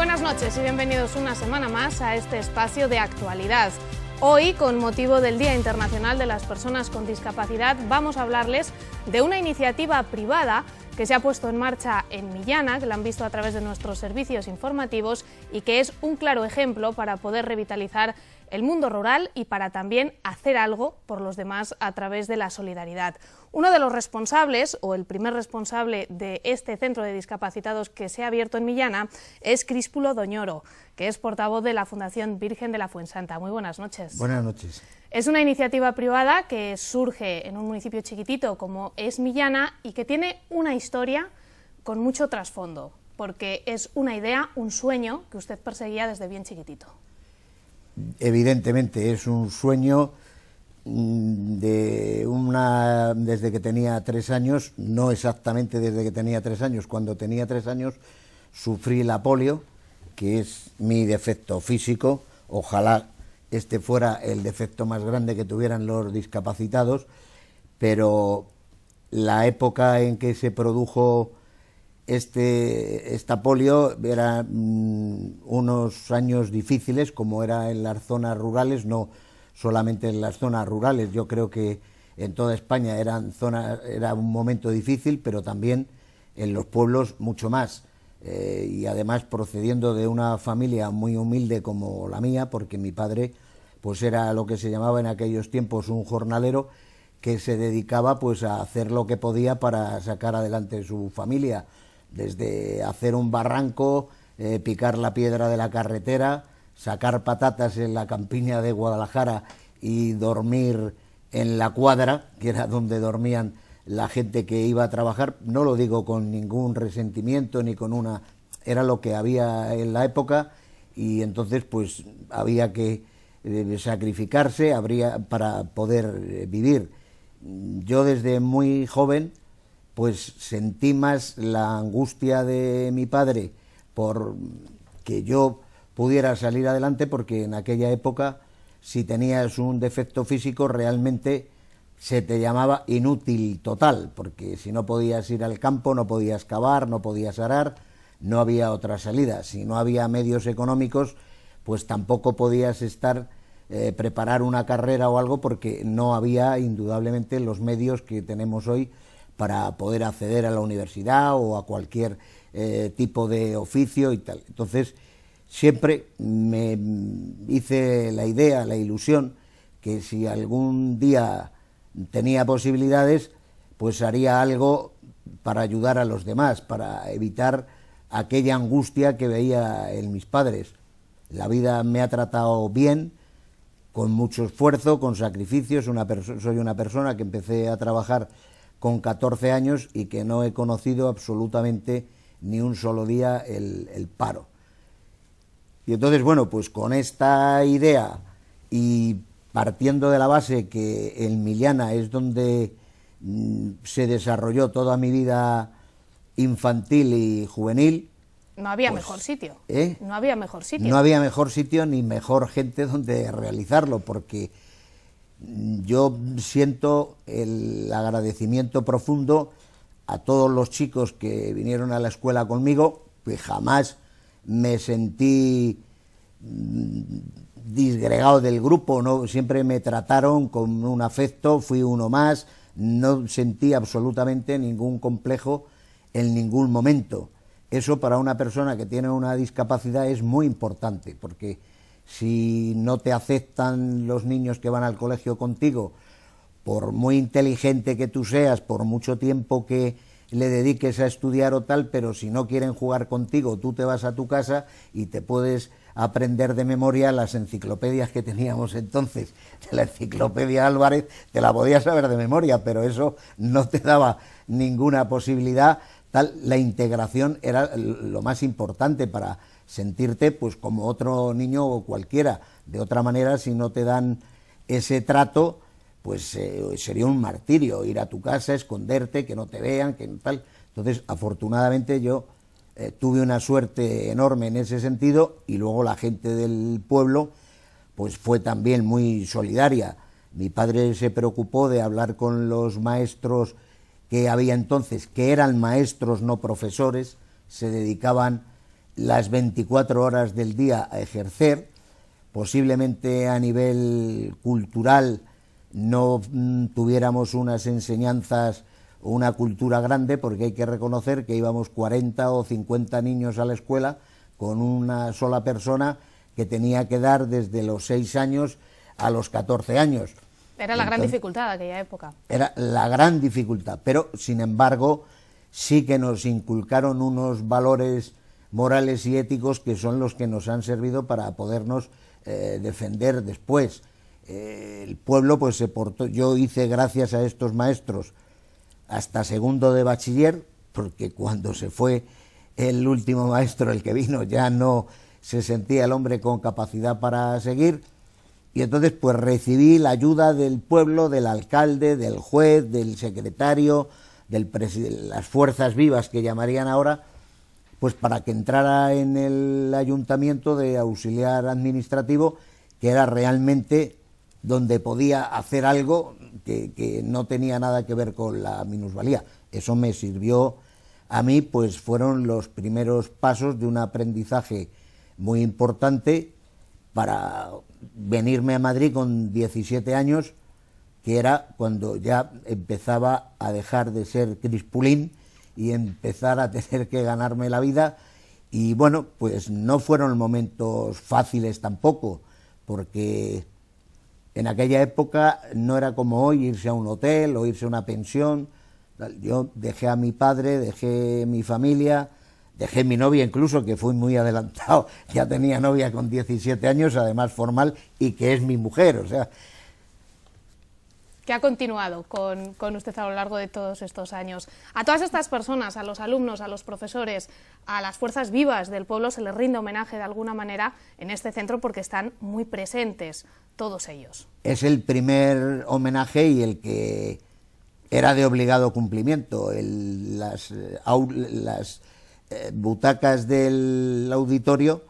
buenas noches y bienvenidos una semana más a este espacio de actualidad. Hoy, con motivo del Día Internacional de las Personas con Discapacidad, vamos a hablarles de una iniciativa privada que se ha puesto en marcha en Millana, que la han visto a través de nuestros servicios informativos y que es un claro ejemplo para poder revitalizar el mundo rural y para también hacer algo por los demás a través de la solidaridad. Uno de los responsables, o el primer responsable de este centro de discapacitados que se ha abierto en Millana, es Críspulo Doñoro, que es portavoz de la Fundación Virgen de la Fuensanta. Muy buenas noches. Buenas noches. Es una iniciativa privada que surge en un municipio chiquitito como es Millana y que tiene una historia con mucho trasfondo, porque es una idea, un sueño que usted perseguía desde bien chiquitito. Evidentemente es un sueño desde que tenía 3 años, no exactamente desde que tenía 3 años. Cuando tenía 3 años sufrí la polio, que es mi defecto físico. Ojalá este fuera el defecto más grande que tuvieran los discapacitados, pero la época en que se produjo esta polio eran unos años difíciles, como era en las zonas rurales, no solamente en las zonas rurales. Yo creo que en toda España era un momento difícil, pero también en los pueblos mucho más. Y además procediendo de una familia muy humilde como la mía, porque mi padre pues era lo que se llamaba en aquellos tiempos un jornalero que se dedicaba pues a hacer lo que podía para sacar adelante su familia, desde hacer un barranco, picar la piedra de la carretera, sacar patatas en la campiña de Guadalajara y dormir en la cuadra, que era donde dormían la gente que iba a trabajar. No lo digo con ningún resentimiento ni con una... Era lo que había en la época y entonces pues había que sacrificarse para poder vivir. Yo desde muy joven pues sentí más la angustia de mi padre por que yo pudiera salir adelante, porque en aquella época si tenías un defecto físico realmente se te llamaba inútil total, porque si no podías ir al campo, no podías cavar, no podías arar, no había otra salida. Si no había medios económicos, pues tampoco podías preparar una carrera o algo, porque no había indudablemente los medios que tenemos hoy para poder acceder a la universidad o a cualquier tipo de oficio y tal. Entonces siempre me hice la idea, la ilusión, que si algún día tenía posibilidades, pues haría algo para ayudar a los demás, para evitar aquella angustia que veía en mis padres. La vida me ha tratado bien, con mucho esfuerzo, con sacrificios. Soy una persona que empecé a trabajar con 14 años y que no he conocido absolutamente ni un solo día el paro. Y entonces, bueno, pues con esta idea y partiendo de la base que en Millana es donde se desarrolló toda mi vida infantil y juvenil. No había pues, mejor sitio. ¿eh? No había mejor sitio. No había mejor sitio ni mejor gente donde realizarlo, porque yo siento el agradecimiento profundo a todos los chicos que vinieron a la escuela conmigo, que jamás me sentí disgregado del grupo, ¿no? Siempre me trataron con un afecto, fui uno más, no sentí absolutamente ningún complejo en ningún momento. Eso para una persona que tiene una discapacidad es muy importante, porque si no te aceptan los niños que van al colegio contigo, por muy inteligente que tú seas, por mucho tiempo que le dediques a estudiar o tal, pero si no quieren jugar contigo, tú te vas a tu casa y te puedes aprender de memoria las enciclopedias que teníamos entonces. La enciclopedia Álvarez te la podías saber de memoria, pero eso no te daba ninguna posibilidad. La integración era lo más importante para sentirte pues como otro niño o cualquiera. De otra manera, si no te dan ese trato, pues sería un martirio ir a tu casa, esconderte, que no te vean, que tal. Entonces, afortunadamente yo tuve una suerte enorme en ese sentido, y luego la gente del pueblo pues fue también muy solidaria. Mi padre se preocupó de hablar con los maestros que había entonces, que eran maestros no profesores, se dedicaban las 24 horas del día a ejercer. Posiblemente a nivel cultural no tuviéramos unas enseñanzas, una cultura grande, porque hay que reconocer que íbamos 40 o 50 niños a la escuela con una sola persona que tenía que dar desde los 6 años a los 14 años. Era la gran dificultad de aquella época. Era la gran dificultad, pero sin embargo sí que nos inculcaron unos valores morales y éticos que son los que nos han servido para podernos defender después. El pueblo pues se portó, yo hice gracias a estos maestros hasta segundo de bachiller, porque cuando se fue el último maestro, el que vino, ya no se sentía el hombre con capacidad para seguir, y entonces pues recibí la ayuda del pueblo, del alcalde, del juez, del secretario, las fuerzas vivas que llamarían ahora, pues para que entrara en el ayuntamiento de auxiliar administrativo, que era realmente donde podía hacer algo que no tenía nada que ver con la minusvalía. Eso me sirvió a mí, pues fueron los primeros pasos de un aprendizaje muy importante para venirme a Madrid con 17 años, que era cuando ya empezaba a dejar de ser crispulín y empezar a tener que ganarme la vida. Y bueno, pues no fueron momentos fáciles tampoco, porque en aquella época no era como hoy irse a un hotel o irse a una pensión. Yo dejé a mi padre, dejé mi familia, dejé mi novia incluso, que fui muy adelantado, ya tenía novia con 17 años, además formal, y que es mi mujer, o sea. ¿Qué ha continuado con usted a lo largo de todos estos años? A todas estas personas, a los alumnos, a los profesores, a las fuerzas vivas del pueblo, se les rinde homenaje de alguna manera en este centro porque están muy presentes todos ellos. Es el primer homenaje y el que era de obligado cumplimiento. Las butacas del auditorio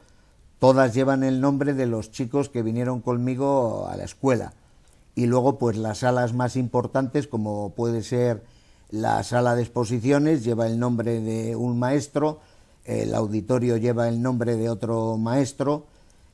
todas llevan el nombre de los chicos que vinieron conmigo a la escuela. Y luego pues las salas más importantes, como puede ser la sala de exposiciones, lleva el nombre de un maestro, el auditorio lleva el nombre de otro maestro,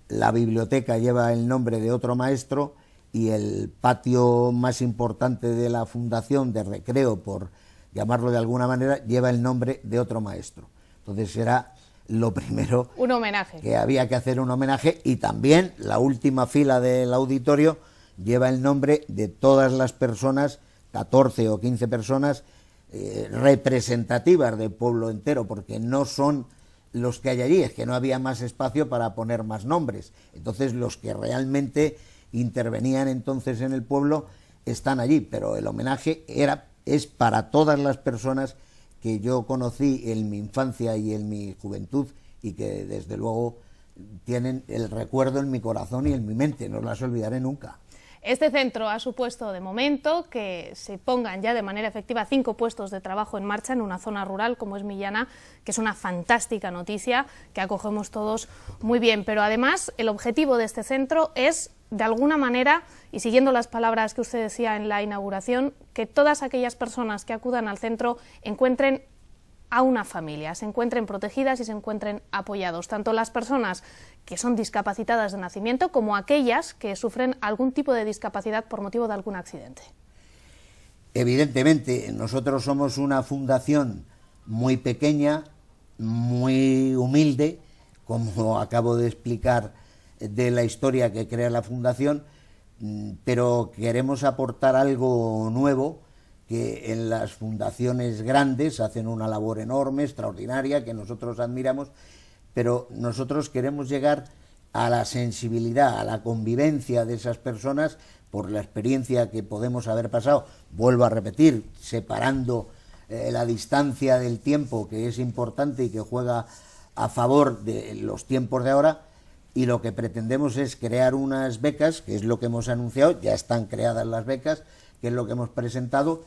la biblioteca lleva el nombre de otro maestro y el patio más importante de la fundación de recreo, por llamarlo de alguna manera, lleva el nombre de otro maestro. Entonces era lo primero, un homenaje, que había que hacer un homenaje. Y también la última fila del auditorio lleva el nombre de todas las personas, 14 o 15 personas representativas del pueblo entero, porque no son los que hay allí, es que no había más espacio para poner más nombres. Entonces los que realmente intervenían entonces en el pueblo están allí, pero el homenaje es para todas las personas que yo conocí en mi infancia y en mi juventud y que desde luego tienen el recuerdo en mi corazón y en mi mente, no las olvidaré nunca. Este centro ha supuesto de momento que se pongan ya de manera efectiva 5 puestos de trabajo en marcha en una zona rural como es Millana, que es una fantástica noticia que acogemos todos muy bien. Pero además el objetivo de este centro es, de alguna manera, y siguiendo las palabras que usted decía en la inauguración, que todas aquellas personas que acudan al centro encuentren a una familia, se encuentren protegidas y se encuentren apoyados, tanto las personas que son discapacitadas de nacimiento como aquellas que sufren algún tipo de discapacidad por motivo de algún accidente. Evidentemente, nosotros somos una fundación muy pequeña, muy humilde, como acabo de explicar de la historia que crea la fundación, pero queremos aportar algo nuevo, que en las fundaciones grandes hacen una labor enorme, extraordinaria, que nosotros admiramos, pero nosotros queremos llegar a la sensibilidad, a la convivencia de esas personas por la experiencia que podemos haber pasado, vuelvo a repetir, separando la distancia del tiempo, que es importante y que juega a favor de los tiempos de ahora, y lo que pretendemos es crear unas becas, que es lo que hemos anunciado, ya están creadas las becas, que es lo que hemos presentado,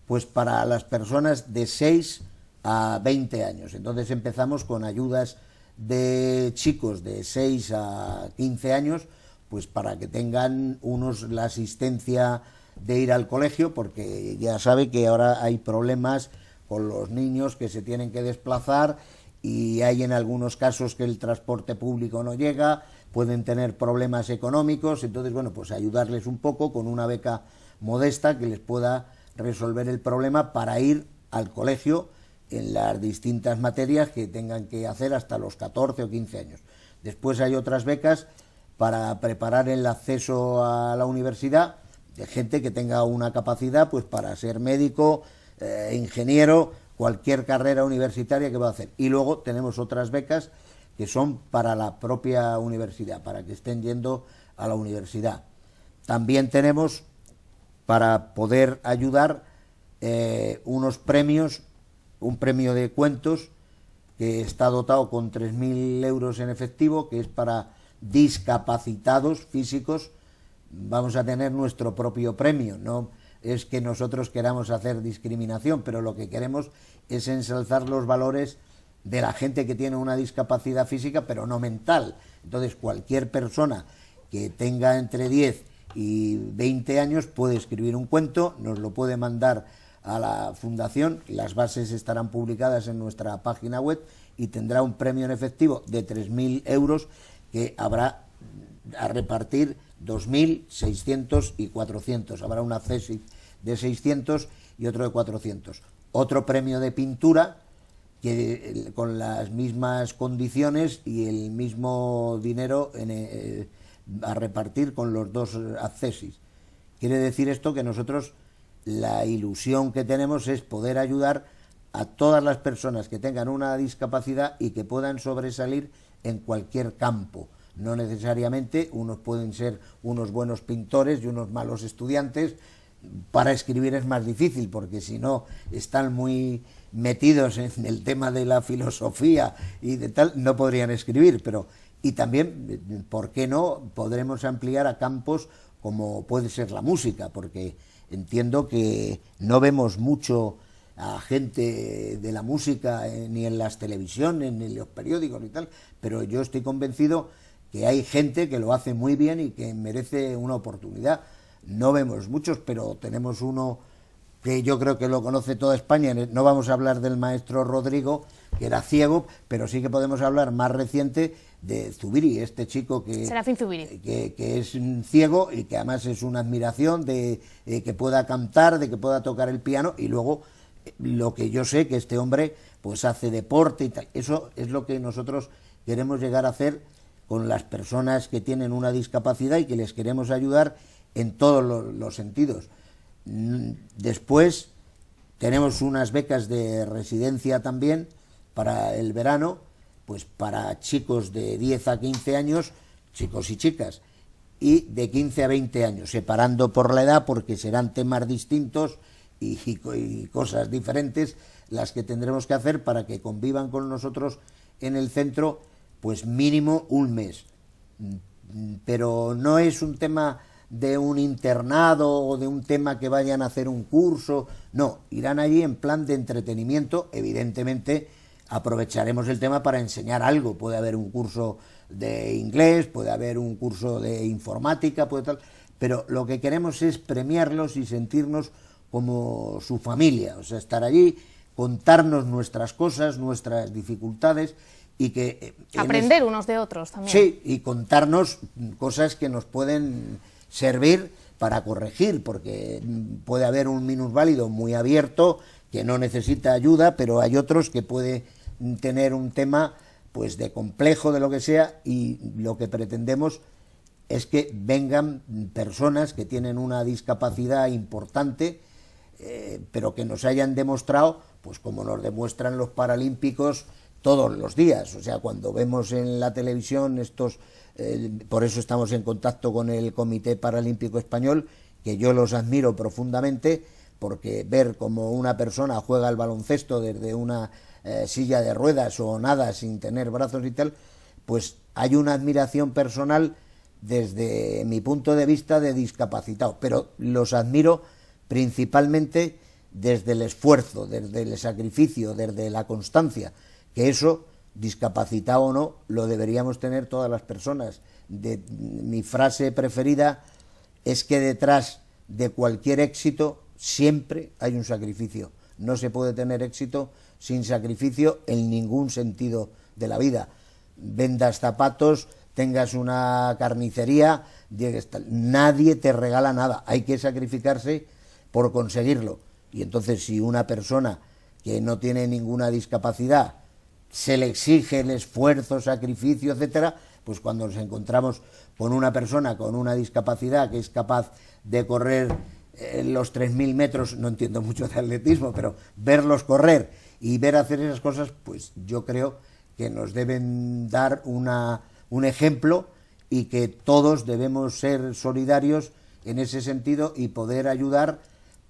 pues para las personas de 6 a 20 años. Entonces empezamos con ayudas de chicos de 6 a 15 años, pues para que tengan unos la asistencia de ir al colegio, porque ya sabe que ahora hay problemas con los niños que se tienen que desplazar y hay en algunos casos que el transporte público no llega, pueden tener problemas económicos, entonces, bueno, pues ayudarles un poco con una beca modesta que les pueda resolver el problema para ir al colegio en las distintas materias que tengan que hacer hasta los 14 o 15 años. Después hay otras becas para preparar el acceso a la universidad de gente que tenga una capacidad pues para ser médico, ingeniero, cualquier carrera universitaria que va a hacer. Y luego tenemos otras becas que son para la propia universidad, para que estén yendo a la universidad. También tenemos, para poder ayudar, unos premios, un premio de cuentos que está dotado con 3.000 euros en efectivo, que es para discapacitados físicos. Vamos a tener nuestro propio premio, no es que nosotros queramos hacer discriminación, pero lo que queremos es ensalzar los valores de la gente que tiene una discapacidad física, pero no mental. Entonces, cualquier persona que tenga entre 10 y 20 años puede escribir un cuento, nos lo puede mandar a la fundación, las bases estarán publicadas en nuestra página web y tendrá un premio en efectivo de 3.000 euros que habrá a repartir 2.000, 600 y 400. Habrá una CESIF de 600 y otro de 400. Otro premio de pintura que con las mismas condiciones y el mismo dinero a repartir con los dos accesis. Quiere decir esto que nosotros la ilusión que tenemos es poder ayudar a todas las personas que tengan una discapacidad y que puedan sobresalir en cualquier campo. No necesariamente unos pueden ser unos buenos pintores y unos malos estudiantes. Para escribir es más difícil porque si no están muy metidos en el tema de la filosofía y de tal, no podrían escribir, pero y también, ¿por qué no? Podremos ampliar a campos como puede ser la música, porque entiendo que no vemos mucho a gente de la música ni en las televisiones, ni en los periódicos ni tal, pero yo estoy convencido que hay gente que lo hace muy bien y que merece una oportunidad. No vemos muchos, pero tenemos uno que yo creo que lo conoce toda España. No vamos a hablar del maestro Rodrigo, que era ciego, pero sí que podemos hablar más reciente de Zubiri, este chico que Serafín Zubiri, que es un ciego y que además es una admiración de que pueda cantar, de que pueda tocar el piano, y luego lo que yo sé que este hombre pues hace deporte y tal. Eso es lo que nosotros queremos llegar a hacer con las personas que tienen una discapacidad y que les queremos ayudar en todos los sentidos. Después tenemos unas becas de residencia también para el verano, pues para chicos de 10 a 15 años, chicos y chicas, y de 15 a 20 años, separando por la edad porque serán temas distintos y cosas diferentes las que tendremos que hacer para que convivan con nosotros en el centro pues mínimo un mes. Pero no es un tema de un internado o de un tema que vayan a hacer un curso, no, irán allí en plan de entretenimiento. Evidentemente aprovecharemos el tema para enseñar algo, puede haber un curso de inglés, puede haber un curso de informática, puede tal, pero lo que queremos es premiarlos y sentirnos como su familia, o sea, estar allí, contarnos nuestras cosas, nuestras dificultades y que aprender unos de otros también. Sí, y contarnos cosas que nos pueden servir para corregir, porque puede haber un minusválido muy abierto que no necesita ayuda, pero hay otros que puede tener un tema pues de complejo, de lo que sea, y lo que pretendemos es que vengan personas que tienen una discapacidad importante, pero que nos hayan demostrado, pues como nos demuestran los paralímpicos todos los días. O sea, cuando vemos en la televisión estos, por eso estamos en contacto con el Comité Paralímpico Español, que yo los admiro profundamente, porque ver cómo una persona juega al baloncesto desde una silla de ruedas o nada sin tener brazos y tal, pues hay una admiración personal desde mi punto de vista de discapacitado, pero los admiro principalmente desde el esfuerzo, desde el sacrificio, desde la constancia, que eso, discapacitado o no, lo deberíamos tener todas las personas. Mi frase preferida es que detrás de cualquier éxito siempre hay un sacrificio. No se puede tener éxito sin sacrificio en ningún sentido de la vida. Vendas zapatos, tengas una carnicería, nadie te regala nada, hay que sacrificarse por conseguirlo. Y entonces, si una persona que no tiene ninguna discapacidad se le exige el esfuerzo, sacrificio, etcétera, pues cuando nos encontramos con una persona con una discapacidad que es capaz de correr los 3.000 metros, no entiendo mucho de atletismo, pero verlos correr y ver hacer esas cosas, pues yo creo que nos deben dar un ejemplo, y que todos debemos ser solidarios en ese sentido y poder ayudar,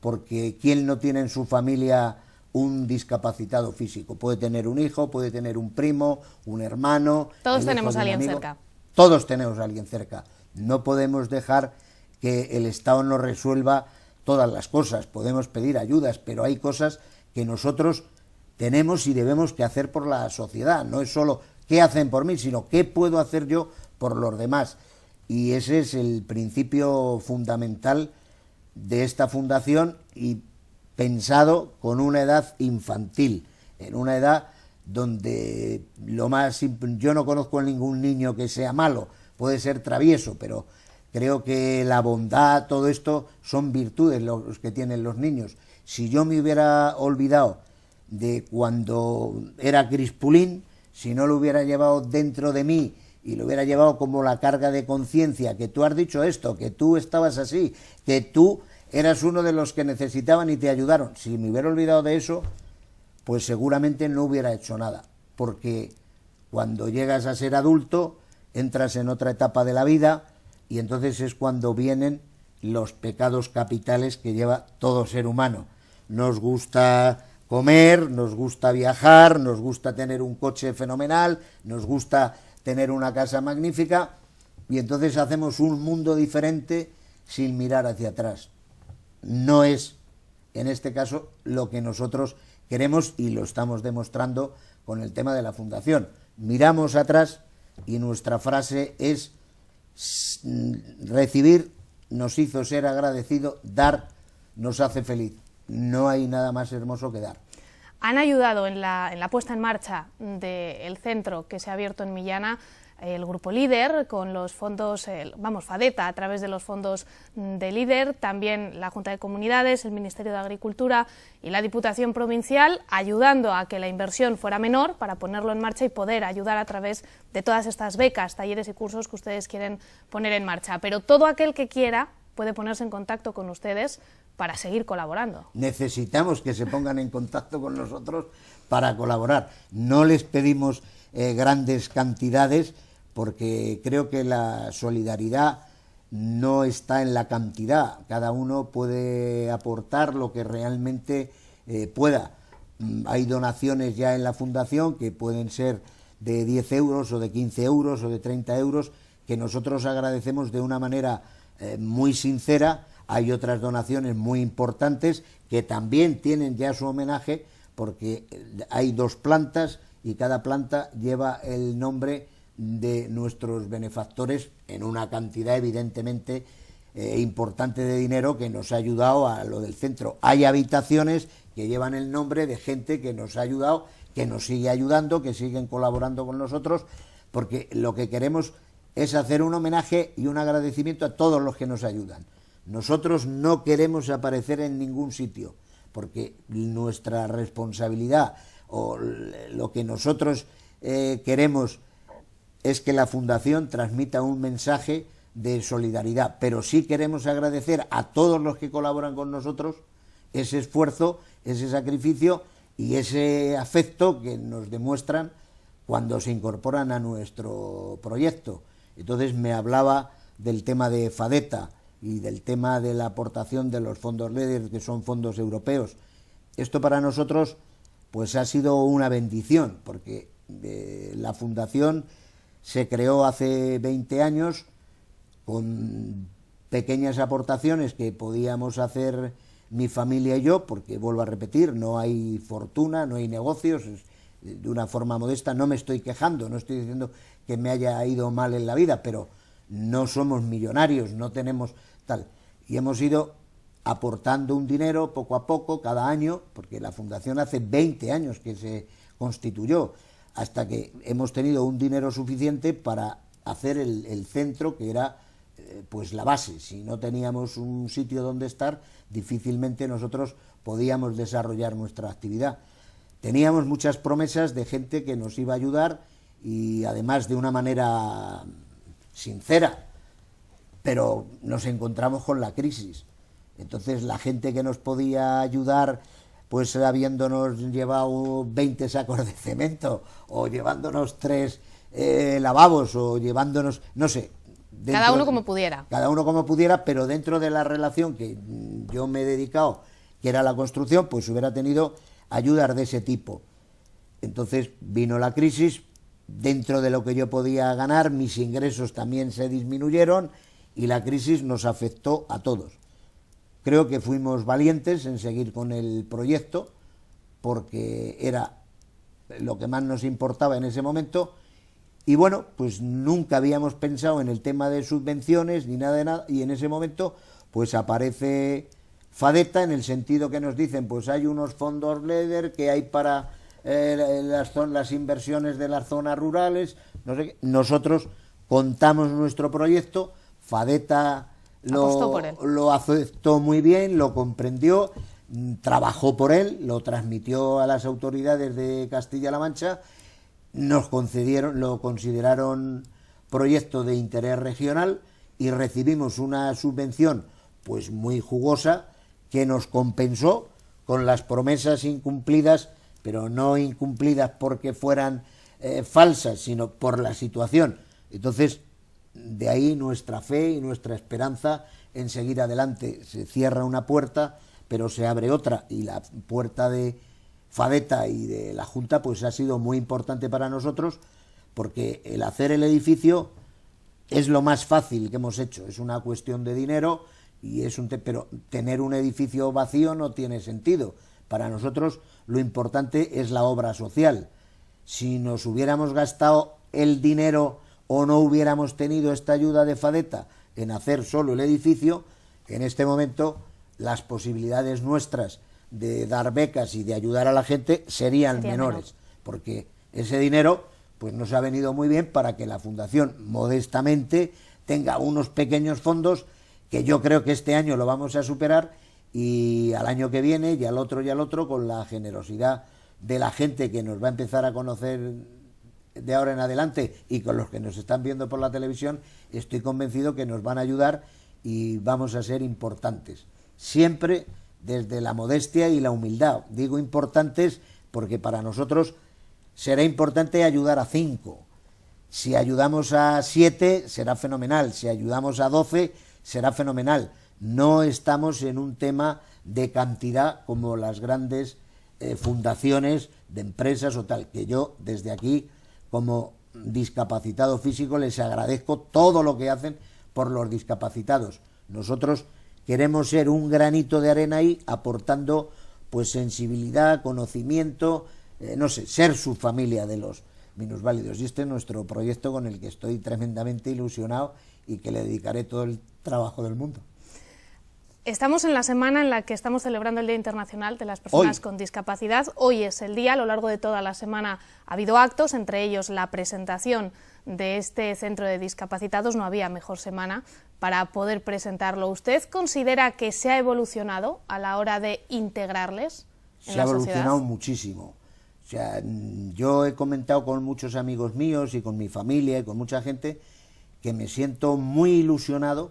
porque ¿quién no tiene en su familia un discapacitado físico? Puede tener un hijo, puede tener un primo, un hermano. Todos tenemos a alguien cerca. Todos tenemos a alguien cerca. No podemos dejar que el Estado nos resuelva todas las cosas. Podemos pedir ayudas, pero hay cosas que nosotros tenemos y debemos que hacer por la sociedad. No es solo qué hacen por mí, sino qué puedo hacer yo por los demás. Y ese es el principio fundamental de esta fundación, y pensado con una edad infantil, en una edad donde yo no conozco a ningún niño que sea malo, puede ser travieso, pero creo que la bondad, todo esto son virtudes los que tienen los niños. Si yo me hubiera olvidado de cuando era Crispulín, si no lo hubiera llevado dentro de mí y lo hubiera llevado como la carga de conciencia, que tú has dicho esto, que tú estabas así, que tú eras uno de los que necesitaban y te ayudaron, si me hubiera olvidado de eso, pues seguramente no hubiera hecho nada, porque cuando llegas a ser adulto entras en otra etapa de la vida, y entonces es cuando vienen los pecados capitales que lleva todo ser humano. Nos gusta comer, nos gusta viajar, nos gusta tener un coche fenomenal, nos gusta tener una casa magnífica, y entonces hacemos un mundo diferente sin mirar hacia atrás. No es, en este caso, lo que nosotros queremos, y lo estamos demostrando con el tema de la fundación. Miramos atrás y nuestra frase es: recibir nos hizo ser agradecido, dar nos hace feliz. No hay nada más hermoso que dar. Han ayudado en la puesta en marcha del centro que se ha abierto en Millana el Grupo Líder, con los fondos, Fadeta, a través de los fondos de Líder, también la Junta de Comunidades, el Ministerio de Agricultura y la Diputación Provincial, ayudando a que la inversión fuera menor para ponerlo en marcha y poder ayudar a través de todas estas becas, talleres y cursos que ustedes quieren poner en marcha. Pero todo aquel que quiera puede ponerse en contacto con ustedes para seguir colaborando. Necesitamos que se pongan en contacto con nosotros para colaborar. No les pedimos grandes cantidades, porque creo que la solidaridad no está en la cantidad. Cada uno puede aportar lo que realmente pueda. Hay donaciones ya en la fundación que pueden ser de 10 euros o de 15 euros o de 30 euros, que nosotros agradecemos de una manera muy sincera. Hay otras donaciones muy importantes que también tienen ya su homenaje, porque hay 2 plantas y cada planta lleva el nombre de nuestros benefactores en una cantidad evidentemente importante de dinero que nos ha ayudado a lo del centro. Hay habitaciones que llevan el nombre de gente que nos ha ayudado, que nos sigue ayudando, que siguen colaborando con nosotros, porque lo que queremos es hacer un homenaje y un agradecimiento a todos los que nos ayudan. Nosotros no queremos aparecer en ningún sitio, porque nuestra responsabilidad o lo que nosotros queremos es que la fundación transmita un mensaje de solidaridad, pero sí queremos agradecer a todos los que colaboran con nosotros ese esfuerzo, ese sacrificio y ese afecto que nos demuestran cuando se incorporan a nuestro proyecto. Entonces me hablaba del tema de Fadeta y del tema de la aportación de los fondos LEDER, que son fondos europeos. Esto para nosotros pues ha sido una bendición, porque la fundación se creó hace 20 años con pequeñas aportaciones que podíamos hacer mi familia y yo, porque vuelvo a repetir, no hay fortuna, no hay negocios, de una forma modesta. No me estoy quejando, no estoy diciendo que me haya ido mal en la vida, pero no somos millonarios, no tenemos tal. Y hemos ido aportando un dinero poco a poco, cada año, porque la fundación hace 20 años que se constituyó, hasta que hemos tenido un dinero suficiente para hacer el centro, que era pues la base. Si no teníamos un sitio donde estar, difícilmente nosotros podíamos desarrollar nuestra actividad. Teníamos muchas promesas de gente que nos iba a ayudar, y además de una manera sincera, pero nos encontramos con la crisis. Entonces la gente que nos podía ayudar, pues habiéndonos llevado 20 sacos de cemento, o llevándonos 3 lavabos, o llevándonos, no sé. Cada uno como pudiera. Cada uno como pudiera, pero dentro de la relación que yo me he dedicado, que era la construcción, pues hubiera tenido ayudas de ese tipo. Entonces vino la crisis, dentro de lo que yo podía ganar, mis ingresos también se disminuyeron, y la crisis nos afectó a todos. Creo que fuimos valientes en seguir con el proyecto, porque era lo que más nos importaba en ese momento, y bueno, pues nunca habíamos pensado en el tema de subvenciones ni nada de nada, y en ese momento pues aparece Fadeta, en el sentido que nos dicen, pues hay unos fondos LEADER que hay para las inversiones de las zonas rurales, no sé qué. Nosotros contamos nuestro proyecto, Fadeta lo aceptó muy bien, lo comprendió, trabajó por él, lo transmitió a las autoridades de Castilla-La Mancha, lo consideraron proyecto de interés regional, y recibimos una subvención pues muy jugosa, que nos compensó con las promesas incumplidas, pero no incumplidas porque fueran falsas, sino por la situación. Entonces, de ahí nuestra fe y nuestra esperanza en seguir adelante. Se cierra una puerta, pero se abre otra, y la puerta de Fadeta y de la Junta pues ha sido muy importante para nosotros, porque el hacer el edificio es lo más fácil que hemos hecho, es una cuestión de dinero, y pero tener un edificio vacío no tiene sentido. Para nosotros lo importante es la obra social. Si nos hubiéramos gastado el dinero, o no hubiéramos tenido esta ayuda de Fadeta en hacer solo el edificio, en este momento las posibilidades nuestras de dar becas y de ayudar a la gente serían menores, porque ese dinero pues nos ha venido muy bien para que la fundación modestamente tenga unos pequeños fondos, que yo creo que este año lo vamos a superar, y al año que viene y al otro, con la generosidad de la gente que nos va a empezar a conocer de ahora en adelante, y con los que nos están viendo por la televisión, estoy convencido que nos van a ayudar y vamos a ser importantes, siempre desde la modestia y la humildad. Digo importantes porque para nosotros será importante ayudar a 5. Si ayudamos a 7 será fenomenal, si ayudamos a 12 será fenomenal. No estamos en un tema de cantidad como las grandes fundaciones de empresas o tal, que yo desde aquí, como discapacitado físico, les agradezco todo lo que hacen por los discapacitados. Nosotros queremos ser un granito de arena ahí, aportando pues sensibilidad, conocimiento, no sé, ser su familia de los minusválidos. Y este es nuestro proyecto, con el que estoy tremendamente ilusionado y que le dedicaré todo el trabajo del mundo. Estamos en la semana en la que estamos celebrando el Día Internacional de las Personas con Discapacidad. Hoy es el día. A lo largo de toda la semana ha habido actos, entre ellos la presentación de este centro de discapacitados. No había mejor semana para poder presentarlo. ¿Usted considera que se ha evolucionado a la hora de integrarles en la sociedad? Se ha evolucionado muchísimo. O sea, yo he comentado con muchos amigos míos y con mi familia y con mucha gente que me siento muy ilusionado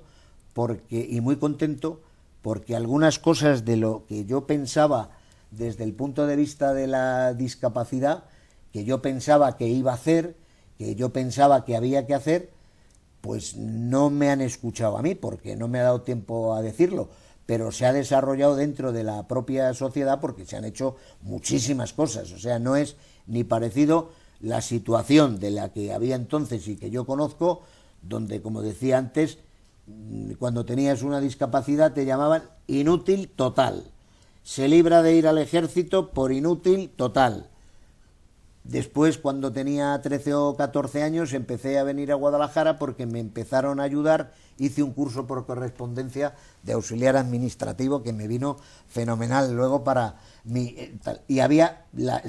y muy contento, porque algunas cosas de lo que yo pensaba desde el punto de vista de la discapacidad, que yo pensaba que iba a hacer, que yo pensaba que había que hacer, pues no me han escuchado a mí, porque no me ha dado tiempo a decirlo, pero se ha desarrollado dentro de la propia sociedad, porque se han hecho muchísimas cosas. O sea, no es ni parecido la situación de la que había entonces y que yo conozco, donde, como decía antes, cuando tenías una discapacidad te llamaban inútil total, se libra de ir al ejército por inútil total. Después, cuando tenía 13 o 14 años, empecé a venir a Guadalajara porque me empezaron a ayudar. Hice un curso por correspondencia de auxiliar administrativo que me vino fenomenal luego para mi... Y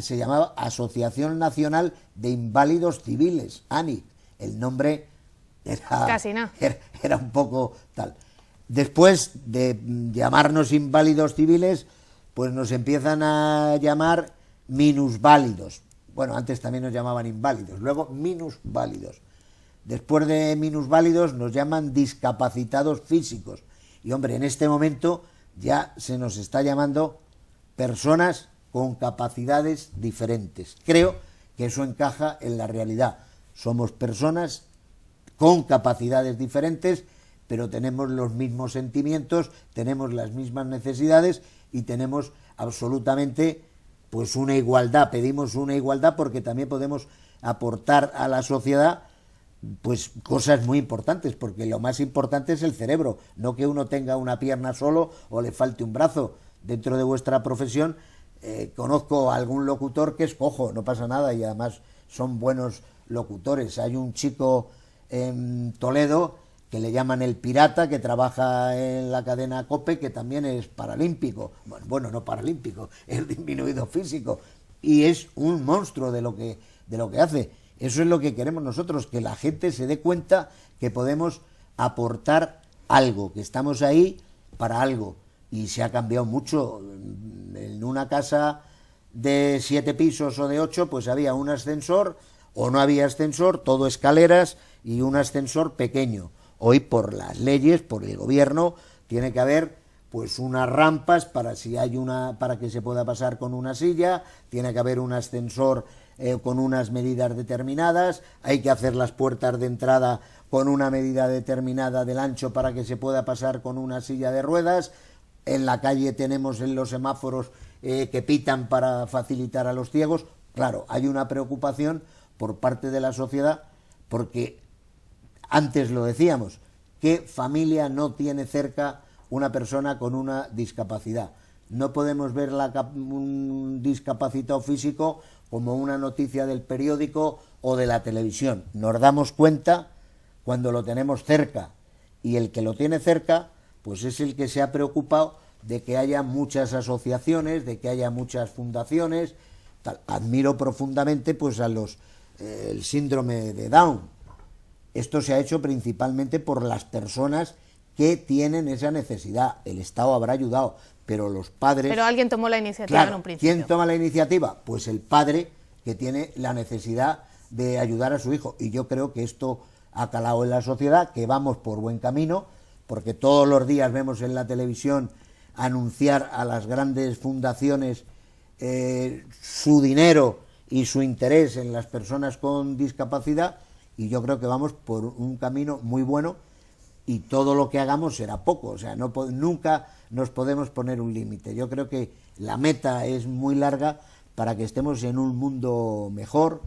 se llamaba Asociación Nacional de Inválidos Civiles, ANI. El nombre era... Casi nada. Era un poco tal. Después de llamarnos inválidos civiles, pues nos empiezan a llamar minusválidos. Bueno, antes también nos llamaban inválidos, luego minusválidos. Después de minusválidos nos llaman discapacitados físicos. Y hombre, en este momento ya se nos está llamando personas con capacidades diferentes. Creo que eso encaja en la realidad. Somos personas con capacidades diferentes, pero tenemos los mismos sentimientos, tenemos las mismas necesidades y tenemos absolutamente pues una igualdad. Pedimos una igualdad porque también podemos aportar a la sociedad pues cosas muy importantes, porque lo más importante es el cerebro, no que uno tenga una pierna solo o le falte un brazo. Dentro de vuestra profesión conozco a algún locutor que es cojo, no pasa nada, y además son buenos locutores. Hay un chico en Toledo que le llaman el pirata, que trabaja en la cadena COPE, que también es paralímpico. Bueno, no paralímpico, es disminuido físico, y es un monstruo de lo que hace. Eso es lo que queremos nosotros, que la gente se dé cuenta que podemos aportar algo, que estamos ahí para algo. Y se ha cambiado mucho. En una casa de 7 pisos o de 8, pues había un ascensor, o no había ascensor, todo escaleras y un ascensor pequeño. Hoy, por las leyes, por el gobierno, tiene que haber pues unas rampas para que se pueda pasar con una silla, tiene que haber un ascensor con unas medidas determinadas, hay que hacer las puertas de entrada con una medida determinada del ancho para que se pueda pasar con una silla de ruedas. En la calle tenemos en los semáforos que pitan para facilitar a los ciegos. Claro, hay una preocupación por parte de la sociedad, porque antes lo decíamos, ¿qué familia no tiene cerca una persona con una discapacidad? No podemos ver un discapacitado físico como una noticia del periódico o de la televisión. Nos damos cuenta cuando lo tenemos cerca, y el que lo tiene cerca pues es el que se ha preocupado de que haya muchas asociaciones, de que haya muchas fundaciones. Admiro profundamente pues el síndrome de Down. Esto se ha hecho principalmente por las personas que tienen esa necesidad. El Estado habrá ayudado, pero los padres... Pero alguien tomó la iniciativa en un principio. ¿Quién toma la iniciativa? Pues el padre, que tiene la necesidad de ayudar a su hijo. Y yo creo que esto ha calado en la sociedad, que vamos por buen camino, porque todos los días vemos en la televisión anunciar a las grandes fundaciones su dinero y su interés en las personas con discapacidad, y yo creo que vamos por un camino muy bueno, y todo lo que hagamos será poco. O sea, nunca nos podemos poner un límite. Yo creo que la meta es muy larga para que estemos en un mundo mejor,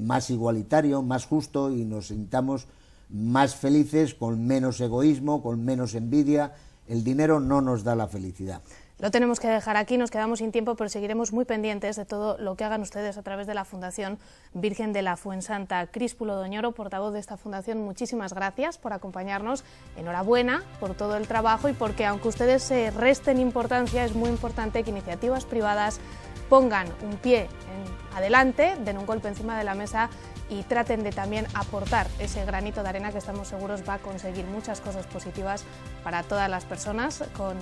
más igualitario, más justo, y nos sintamos más felices, con menos egoísmo, con menos envidia. El dinero no nos da la felicidad. Lo tenemos que dejar aquí, nos quedamos sin tiempo, pero seguiremos muy pendientes de todo lo que hagan ustedes a través de la Fundación Virgen de la Fuensanta. Críspulo Doñoro, portavoz de esta fundación, muchísimas gracias por acompañarnos. Enhorabuena por todo el trabajo, y porque aunque ustedes se resten importancia, es muy importante que iniciativas privadas pongan un pie adelante, den un golpe encima de la mesa y traten de también aportar ese granito de arena que estamos seguros va a conseguir muchas cosas positivas para todas las personas con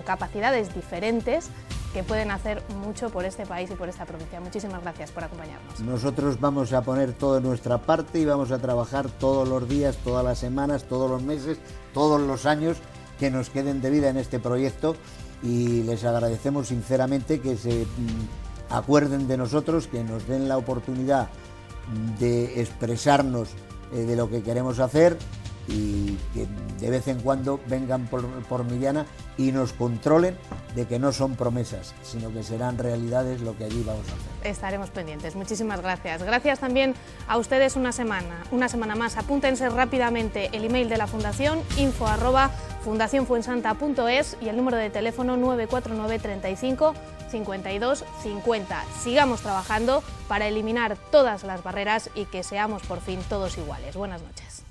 capacidades diferentes, que pueden hacer mucho por este país y por esta provincia. Muchísimas gracias por acompañarnos. Nosotros vamos a poner toda nuestra parte y vamos a trabajar todos los días, todas las semanas, todos los meses, todos los años que nos queden de vida en este proyecto, y les agradecemos sinceramente que se acuerden de nosotros, que nos den la oportunidad de expresarnos de lo que queremos hacer, y que de vez en cuando vengan por Millana y nos controlen de que no son promesas, sino que serán realidades lo que allí vamos a hacer. Estaremos pendientes. Muchísimas gracias. Gracias también a ustedes una semana más. Apúntense rápidamente el email de la Fundación, info@fundacionfuensanta.es, y el número de teléfono 949 35 52 50. Sigamos trabajando para eliminar todas las barreras y que seamos por fin todos iguales. Buenas noches.